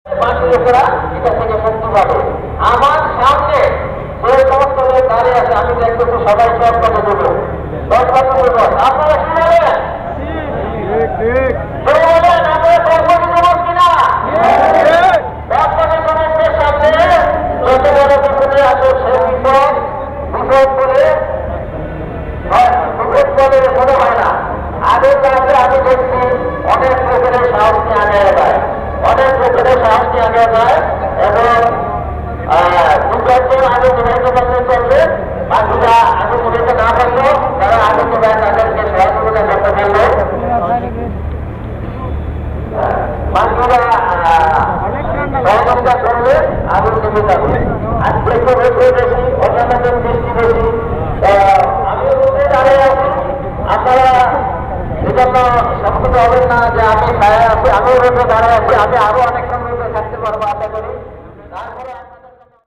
বাকি লোকেরা এটা থেকে মুক্তি পাবে। আমার সামনে যে সমস্ত লোক দাঁড়িয়ে আছে আমি দেখতেছি সবাই সব কথা দেবো, 10 বছর বলবো। আপনারা কি বলেন? বলেন আমরা সরকারি যুবক কিনা? সরকারি যুবকদের সামনে যত বড় বিপদে আছে সেই বিপদ বলে মনে হয় না। আগের কাছে আমি দেখছি অনেক লোকের সাহস নিয়ে আগে যায়, অনেক লোকের সাহস নিয়ে আগে যায় এবং দুর্গাপুর আগে নির্বাহিত করতে চলবে। বাকিরা আগে নির্বাহিত না পারলো তারা আগে নির্বাহিত তাদেরকে সহযোগিতা করতে পারলো। বাকিরা সহযোগিতা করলে আগে নির্বাহিত হবে। আজকে একটু বেশি বেশি অন্যান্যদের বৃষ্টি বেশি আমি রোদে দাঁড়িয়ে আছি। আপনারা এজন্য সবকিছু হবেন না যে আমি ছায়া আছি, আমিও রোদে দাঁড়িয়ে আছি, আমি আরো অনেকক্ষণ রোদে থাকতে পারবো আশা করি। তারপরে